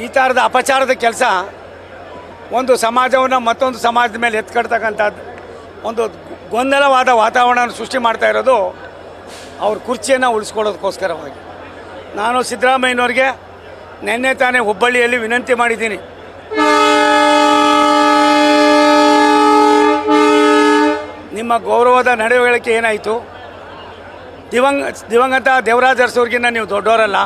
ಈ ಥರದ ಅಪಚಾರದ ಕೆಲಸ ಒಂದು ಸಮಾಜವನ್ನು ಮತ್ತೊಂದು ಸಮಾಜದ ಮೇಲೆ ಎತ್ಕಡ್ತಕ್ಕಂಥದ್ದು ಒಂದು ಗೊಂದಲವಾದ ವಾತಾವರಣ ಸೃಷ್ಟಿ ಮಾಡ್ತಾ ಇರೋದು ಅವ್ರ ಕುರ್ಚಿಯನ್ನು ಉಳಿಸ್ಕೊಳ್ಳೋದಕ್ಕೋಸ್ಕರವಾಗಿ. ನಾನು ಸಿದ್ದರಾಮಯ್ಯನವ್ರಿಗೆ ನಿನ್ನೆ ತಾನೇ ಹುಬ್ಬಳ್ಳಿಯಲ್ಲಿ ವಿನಂತಿ ಮಾಡಿದ್ದೀನಿ. ನಿಮ್ಮ ಗೌರವದ ನಡವಳಿಕೆ ಏನಾಯಿತು? ದಿವಂಗತ ದೇವರಾಜ ಅರಸವ್ರಿಗಿನ್ನ ನೀವು ದೊಡ್ಡವರಲ್ಲ.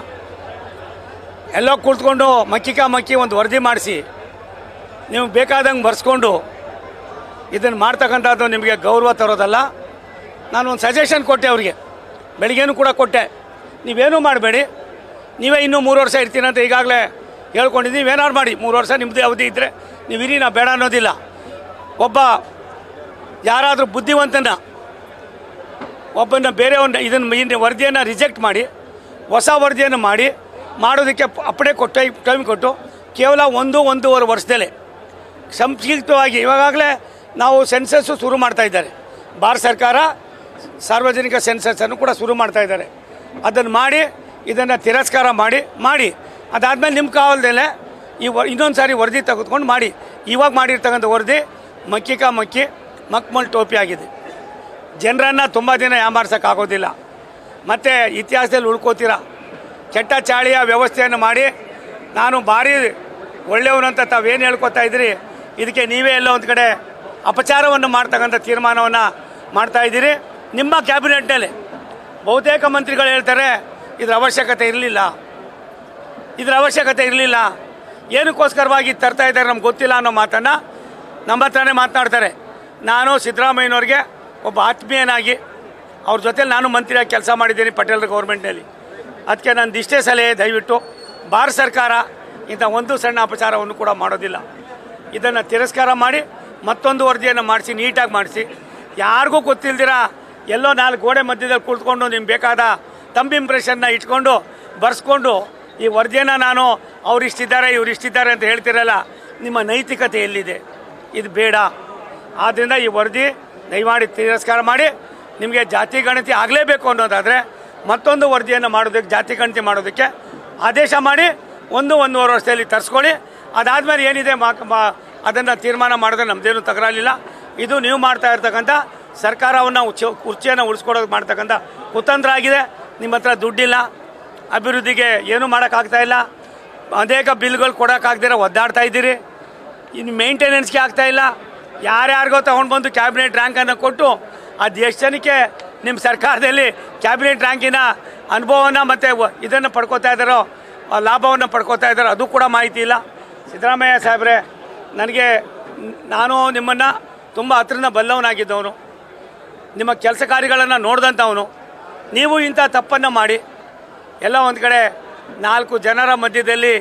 ಎಲ್ಲೋ ಕುಳಿತುಕೊಂಡು ಮಕ್ಕಿ ಒಂದು ವರದಿ ಮಾಡಿಸಿ ನೀವು ಬೇಕಾದಂಗೆ ಬರ್ಸ್ಕೊಂಡು ಇದನ್ನು ಮಾಡ್ತಕ್ಕಂಥದ್ದು ನಿಮಗೆ ಗೌರವ ತರೋದಲ್ಲ. ನಾನು ಒಂದು ಸಜೆಷನ್ ಕೊಟ್ಟೆ ಅವ್ರಿಗೆ, ಬೆಳಿಗ್ಗೆನೂ ಕೂಡ ಕೊಟ್ಟೆ. ನೀವೇನೂ ಮಾಡಬೇಡಿ, ನೀವೇ ಇನ್ನೂ 3 ವರ್ಷ ಇರ್ತೀನಿ ಅಂತ ಈಗಾಗಲೇ ಹೇಳ್ಕೊಂಡಿದ್ದೀವಿ. ಏನಾರು ಮಾಡಿ 3 ವರ್ಷ ನಿಮ್ಮದೇ ಅವಧಿ ಇದ್ದರೆ ನೀವು ಇರಿ, ನಾ ಬೇಡ ಅನ್ನೋದಿಲ್ಲ. ಒಬ್ಬ ಯಾರಾದರೂ ಬುದ್ಧಿವಂತನ ಒಬ್ಬನ ಬೇರೆಯವ್ರನ್ನ ಇದನ್ನು ವರದಿಯನ್ನು ರಿಜೆಕ್ಟ್ ಮಾಡಿ ಹೊಸ ವರದಿಯನ್ನು ಮಾಡೋದಕ್ಕೆ ಅಪ್ಪಣೆ ಕೊಟ್ಟು ಟೈಮ್ ಕೊಟ್ಟು ಕೇವಲ 1-1.5 ವರ್ಷದಲ್ಲೇ ಸಂಕ್ಷಿಪ್ತವಾಗಿ ಇವಾಗಲೇ ನಾವು ಸೆನ್ಸಸ್ಸು ಶುರು ಮಾಡ್ತಾ ಇದ್ದಾರೆ. ಭಾರತ ಸರ್ಕಾರ ಸಾರ್ವಜನಿಕ ಸೆನ್ಸಸ್ಸನ್ನು ಕೂಡ ಶುರು ಮಾಡ್ತಾ ಇದ್ದಾರೆ. ಅದನ್ನು ಮಾಡಿ ಇದನ್ನು ತಿರಸ್ಕಾರ ಮಾಡಿ ಅದಾದಮೇಲೆ ನಿಮ್ಮ ಕಾವಲದಲ್ಲೇ ಇನ್ನೊಂದು ಸಾರಿ ವರದಿ ತೆಗೆದುಕೊಂಡು ಮಾಡಿ. ಇವಾಗ ಮಾಡಿರ್ತಕ್ಕಂಥ ವರದಿ ಮಕ್ಮಲ್ ಟೋಪಿ ಆಗಿದೆ. ಜನರನ್ನು ತುಂಬ ದಿನ ಯಾಮಾರ್ಸೋಕ್ಕಾಗೋದಿಲ್ಲ. ಮತ್ತು ಇತಿಹಾಸದಲ್ಲಿ ಉಳ್ಕೋತೀರ. ಕೆಟ್ಟ ಚಾಳಿಯ ವ್ಯವಸ್ಥೆಯನ್ನು ಮಾಡಿ ನಾನು ಭಾರಿ ಒಳ್ಳೆಯವನಂತ ತಾವೇನು ಹೇಳ್ಕೊತಾ ಇದ್ದೀರಿ, ಇದಕ್ಕೆ ನೀವೇ ಎಲ್ಲ ಒಂದು ಕಡೆ ಅಪಚಾರವನ್ನು ಮಾಡ್ತಕ್ಕಂಥ ತೀರ್ಮಾನವನ್ನು ಮಾಡ್ತಾಯಿದ್ದೀರಿ. ನಿಮ್ಮ ಕ್ಯಾಬಿನೆಟ್ನಲ್ಲಿ ಬಹುತೇಕ ಮಂತ್ರಿಗಳು ಹೇಳ್ತಾರೆ ಇದರ ಅವಶ್ಯಕತೆ ಇರಲಿಲ್ಲ, ಏನಕ್ಕೋಸ್ಕರವಾಗಿ ತರ್ತಾ ಇದ್ದಾರೆ ನಮ್ಗೆ ಗೊತ್ತಿಲ್ಲ ಅನ್ನೋ ಮಾತನ್ನು ನಮ್ಮ ಹತ್ರನೇ ಮಾತನಾಡ್ತಾರೆ. ನಾನು ಸಿದ್ದರಾಮಯ್ಯನವ್ರಿಗೆ ಒಬ್ಬ ಆತ್ಮೀಯನಾಗಿ ಅವ್ರ ಜೊತೆಲಿ ನಾನು ಮಂತ್ರಿಯಾಗಿ ಕೆಲಸ ಮಾಡಿದ್ದೀನಿ ಪಟೇಲ್ ಗೌರ್ಮೆಂಟ್ನಲ್ಲಿ. ಅದಕ್ಕೆ ನಾನು ಇಷ್ಟೇ ಸಲಹೆ, ದಯವಿಟ್ಟು ಭಾರತ ಸರ್ಕಾರ ಇಂಥ ಒಂದು ಸಣ್ಣ ಅಪಚಾರವನ್ನು ಕೂಡ ಮಾಡೋದಿಲ್ಲ. ಇದನ್ನು ತಿರಸ್ಕಾರ ಮಾಡಿ ಮತ್ತೊಂದು ವರದಿಯನ್ನು ಮಾಡಿಸಿ, ನೀಟಾಗಿ ಮಾಡಿಸಿ, ಯಾರಿಗೂ ಗೊತ್ತಿಲ್ದಿರ ಎಲ್ಲೋ 4 ಗೋಡೆ ಮಧ್ಯದಲ್ಲಿ ಕುಳಿತುಕೊಂಡು ನಿಮ್ಗೆ ಬೇಕಾದ ತಂಬ್ ಇಂಪ್ರೆಷನ್ನ ಇಟ್ಕೊಂಡು ಬರ್ಸ್ಕೊಂಡು ಈ ವರದಿಯನ್ನು ನಾನು ಅವರಿಷ್ಟಿದ್ದಾರೆ ಇವರಿಷ್ಟಿದ್ದಾರೆ ಅಂತ ಹೇಳ್ತಿರಲ್ಲ, ನಿಮ್ಮ ನೈತಿಕತೆ ಎಲ್ಲಿದೆ? ಇದು ಬೇಡ. ಆದ್ದರಿಂದ ಈ ವರದಿ ದಯಮಾಡಿ ತಿರಸ್ಕಾರ ಮಾಡಿ. ನಿಮಗೆ ಜಾತಿ ಗಣತಿ ಆಗಲೇಬೇಕು ಅನ್ನೋದಾದರೆ ಮತ್ತೊಂದು ವರದಿಯನ್ನು ಮಾಡೋದಕ್ಕೆ, ಜಾತಿ ಗಣತಿ ಮಾಡೋದಕ್ಕೆ ಆದೇಶ ಮಾಡಿ 1-1.5 ವರ್ಷದಲ್ಲಿ ತರಿಸ್ಕೊಳ್ಳಿ. ಅದಾದಮೇಲೆ ಏನಿದೆ ಅದನ್ನು ತೀರ್ಮಾನ ಮಾಡಿದ್ರೆ ನಮ್ಮದೇನು ತಕರಾಲಿಲ್ಲ. ಇದು ನೀವು ಮಾಡ್ತಾ ಇರ್ತಕ್ಕಂಥ ಸರ್ಕಾರವನ್ನು ಕುರ್ಚಿಯನ್ನು ಉಳಿಸ್ಕೊಡೋದು ಮಾಡ್ತಕ್ಕಂಥ ಕುತಂತ್ರ ಆಗಿದೆ. ನಿಮ್ಮ ಹತ್ರ ದುಡ್ಡಿಲ್ಲ, ಅಭಿವೃದ್ಧಿಗೆ ಏನೂ ಮಾಡೋಕ್ಕಾಗ್ತಾಯಿಲ್ಲ, ಅನೇಕ ಬಿಲ್ಗಳು ಕೊಡೋಕ್ಕಾಗ್ದಿರ ಒದ್ದಾಡ್ತಾ ಇದ್ದೀರಿ, ಇನ್ನು ಮೇಂಟೆನೆನ್ಸ್ಗೆ ಆಗ್ತಾಯಿಲ್ಲ. ಯಾರ್ಯಾರಿಗೋ ತೊಗೊಂಡು ಬಂದು ಕ್ಯಾಬಿನೆಟ್ ರ್ಯಾಂಕನ್ನು ಕೊಟ್ಟು ಅದು ಎಷ್ಟು ಜನಕ್ಕೆ ನಿಮ್ಮ ಸರ್ಕಾರದಲ್ಲಿ ಕ್ಯಾಬಿನೆಟ್ ರ್ಯಾಂಕಿನ ಅನುಭವವನ್ನು ಮತ್ತು ಇದನ್ನು ಪಡ್ಕೋತಾ ಇದ್ದಾರೋ, ಲಾಭವನ್ನು ಪಡ್ಕೋತಾ ಇದ್ದಾರೋ ಅದು ಕೂಡ ಮಾಹಿತಿ ಇಲ್ಲ. ಸಿದ್ದರಾಮಯ್ಯ ಸಾಹೇಬ್ರೆ, ನಾನು ನಿಮ್ಮನ್ನು ತುಂಬ ಹತ್ರದಿಂದ ಬಲ್ಲವನಾಗಿದ್ದವನು, ನಿಮ್ಮ ಕೆಲಸ ಕಾರ್ಯಗಳನ್ನು ನೋಡಿದಂಥವನು. ನೀವು ಇಂಥ ತಪ್ಪನ್ನು ಮಾಡಿ ಎಲ್ಲ ಒಂದು ಕಡೆ 4 ಜನರ ಮಧ್ಯದಲ್ಲಿ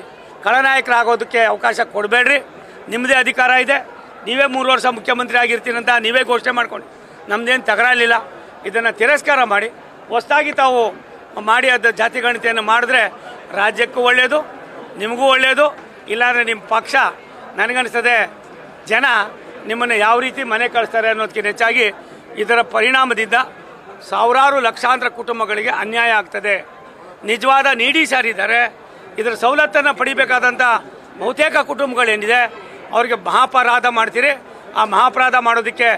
ಖಳನಾಯಕರಾಗೋದಕ್ಕೆ ಅವಕಾಶ ಕೊಡಬೇಡ್ರಿ. ನಿಮ್ಮದೇ ಅಧಿಕಾರ ಇದೆ, ನೀವೇ 3 ವರ್ಷ ಮುಖ್ಯಮಂತ್ರಿ ಆಗಿರ್ತೀರಂತ ನೀವೇ ಘೋಷಣೆ ಮಾಡ್ಕೊಂಡು ನಮ್ಮದೇನು ತಕರಾಲಿಲ್ಲ. ಇದನ್ನು ತಿರಸ್ಕಾರ ಮಾಡಿ ಹೊಸದಾಗಿ ತಾವು ಮಾಡಿ ಅದು ಜಾತಿ ಗಣತಿಯನ್ನು ಮಾಡಿದ್ರೆ ರಾಜ್ಯಕ್ಕೂ ಒಳ್ಳೆಯದು, ನಿಮಗೂ ಒಳ್ಳೆಯದು. ಇಲ್ಲಾಂದರೆ ನಿಮ್ಮ ಪಕ್ಷ, ನನಗನ್ನಿಸ್ತದೆ ಜನ ನಿಮ್ಮನ್ನು ಯಾವ ರೀತಿ ಮನೆ ಕಳಿಸ್ತಾರೆ ಅನ್ನೋದಕ್ಕಿಂತ ಹೆಚ್ಚಾಗಿ ಇದರ ಪರಿಣಾಮದಿಂದ ಸಾವಿರಾರು ಲಕ್ಷಾಂತರ ಕುಟುಂಬಗಳಿಗೆ ಅನ್ಯಾಯ ಆಗ್ತದೆ. ನಿಜವಾದ ನೀಡಿ ಸಾರಿದ್ದಾರೆ, ಇದರ ಸವಲತ್ತನ್ನು ಪಡಿಬೇಕಾದಂಥ ಬಹುತೇಕ ಕುಟುಂಬಗಳೇನಿದೆ ಅವರಿಗೆ ಮಹಾಪರಾಧ ಮಾಡ್ತೀರಿ. ಆ ಮಹಾಪರಾಧ ಮಾಡೋದಕ್ಕೆ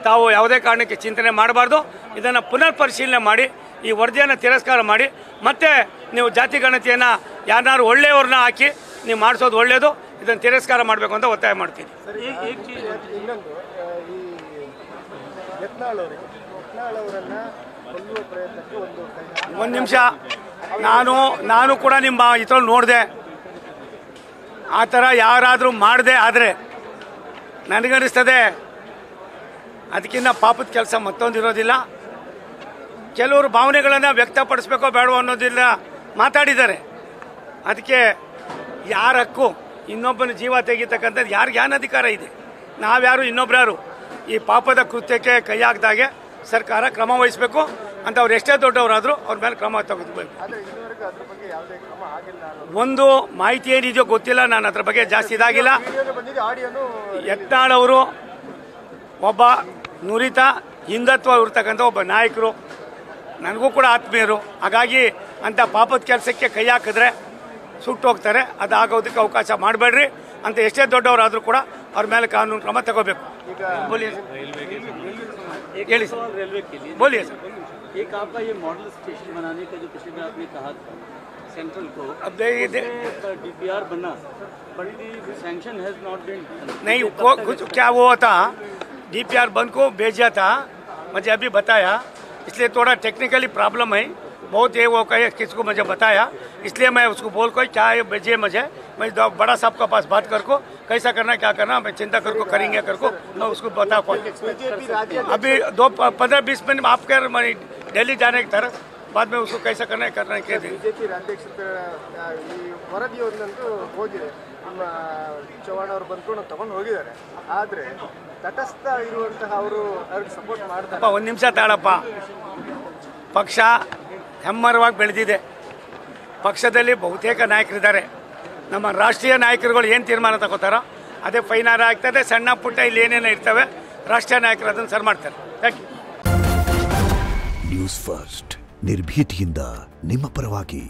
ತಾವು ಯಾವುದೇ ಕಾರಣಕ್ಕೆ ಚಿಂತನೆ ಮಾಡಬಾರ್ದು. ಇದನ್ನು ಪುನರ್ ಪರಿಶೀಲನೆ ಮಾಡಿ ಈ ವರದಿಯನ್ನು ತಿರಸ್ಕಾರ ಮಾಡಿ ಮತ್ತೆ ನೀವು ಜಾತಿ ಗಣತಿಯನ್ನು ಯಾರನ್ನಾರು ಒಳ್ಳೆಯವ್ರನ್ನ ಹಾಕಿ ನೀವು ಮಾಡಿಸೋದು ಒಳ್ಳೆಯದು. ಇದನ್ನು ತಿರಸ್ಕಾರ ಮಾಡಬೇಕು ಅಂತ ಒತ್ತಾಯ ಮಾಡ್ತೀನಿ. ಒಂದು ನಿಮಿಷ, ನಾನು ಕೂಡ ನಿಮ್ಮ ಇದ್ರಲ್ಲಿ ನೋಡಿದೆ. ಆ ಥರ ಯಾರಾದರೂ ಮಾಡದೆ ಆದರೆ ನನಗನ್ನಿಸ್ತದೆ ಅದಕ್ಕಿಂತ ಪಾಪದ ಕೆಲಸ ಮತ್ತೊಂದಿರೋದಿಲ್ಲ. ಕೆಲವರು ಭಾವನೆಗಳನ್ನು ವ್ಯಕ್ತಪಡಿಸ್ಬೇಕೋ ಬೇಡವೋ ಅನ್ನೋದಿಲ್ಲ ಮಾತಾಡಿದ್ದಾರೆ. ಅದಕ್ಕೆ ಯಾರ ಹಕ್ಕು ಇನ್ನೊಬ್ಬನ ಜೀವ ತೆಗಿತಕ್ಕಂಥದ್ದು ಯಾರಿಗೆ ಏನು ಅಧಿಕಾರ ಇದೆ? ನಾವ್ಯಾರು ಇನ್ನೊಬ್ರು ಈ ಪಾಪದ ಕೃತ್ಯಕ್ಕೆ ಕೈ ಹಾಕಿದಾಗೆ ಸರ್ಕಾರ ಕ್ರಮ ವಹಿಸಬೇಕು ಅಂತ. ಅವ್ರು ಎಷ್ಟೇ ದೊಡ್ಡವರಾದರೂ ಅವ್ರ ಮೇಲೆ ಕ್ರಮ ತೆಗೆದುಬೇಕು. ಒಂದು ಮಾಹಿತಿ ಏನಿದೆಯೋ ಗೊತ್ತಿಲ್ಲ, ನಾನು ಅದ್ರ ಬಗ್ಗೆ ಜಾಸ್ತಿ ಇದಾಗಿಲ್ಲ. ಯತ್ನಾಳ್ ಅವರು ಒಬ್ಬ ನುರಿತ ಹಿಂದುತ್ವ ಇರ್ತಕ್ಕಂಥ ಒಬ್ಬ ನಾಯಕರು, ನನಗೂ ಕೂಡ ಆತ್ಮೀಯರು. ಹಾಗಾಗಿ ಅಂಥ ಪಾಪದ ಕೆಲಸಕ್ಕೆ ಕೈ ಹಾಕಿದ್ರೆ ಸುಟ್ಟು ಹೋಗ್ತಾರೆ. ಅದು ಆಗೋದಕ್ಕೆ ಅವಕಾಶ ಮಾಡಬೇಡ್ರಿ ಅಂತ ಎಷ್ಟೇ ದೊಡ್ಡವರಾದರೂ ಕೂಡ ಅವ್ರ ಮೇಲೆ ಕಾನೂನು ಕ್ರಮ ತಗೋಬೇಕು. बोलिए रेलवे के लिए बोलिए सर. एक आपका ये मॉडल स्टेशन बनाने का जो पिछले में आपने कहा था सेंट्रल को, अब DPR बना but the sanction has not been नहीं कुछ क्या वो था, DPR बंद को भेजा था, मुझे अभी बताया, इसलिए थोड़ा टेक्निकली प्रॉब्लम है बहुत, ये वो कहे किसको मुझे बताया, इसलिए मैं उसको बोल को क्या ये भेजे मुझे, मैं बड़ा साहब का पास बात कर को कैसा करना क्या करना मैं चिंता कर को करेंगे कर को मैं उसको बता को. अभी 15-20 मिनट में आप कह रहे दिल्ली जाने की तरफ, बाद में उसको कैसा करना है करना है कह दी. ಬಿಜೆಪಿ ರಾಜ್ಯಾಧ್ಯಕ್ಷ ಈ ವರದಿಯೊಂದಂತೂ ಹೋಗಿದೆ, ನಮ್ಮ ಚವ್ಹಾಣ್ ಅವರು ಬಂದ್ಕೊಂಡು ತಗೊಂಡು ಹೋಗಿದ್ದಾರೆ. ಆದರೆ ತಟಸ್ಥ ಇರುವಂತಹ ಅವರು ಅವ್ರಿಗೆ ಸಪೋರ್ಟ್ ಮಾಡ್ತಾರೆ. ಒಂದು ನಿಮಿಷ ತಾಳಪ್ಪ, ಪಕ್ಷ ಹೆಮ್ಮರವಾಗಿ ಬೆಳೆದಿದೆ, ಪಕ್ಷದಲ್ಲಿ ಬಹುತೇಕ ನಾಯಕರಿದ್ದಾರೆ. ನಮ್ಮ ರಾಷ್ಟ್ರೀಯ ನಾಯಕರುಗಳು ಏನು ತೀರ್ಮಾನ ತಗೋತಾರೋ ಅದೇ ಫೈನಾರ ಆಗ್ತದೆ. ಸಣ್ಣ ಪುಟ್ಟ ಇಲ್ಲಿ ಏನೇನೋ ಇರ್ತವೆ, ರಾಷ್ಟ್ರೀಯ ನಾಯಕರು ಅದನ್ನು ಸರಿ ಮಾಡ್ತಾರೆ. Thank you. ನ್ಯೂಸ್ ಫಸ್ಟ್ ನಿರ್ಭೀತಿಯಿಂದ ನಿಮ್ಮ ಪರವಾಗಿ.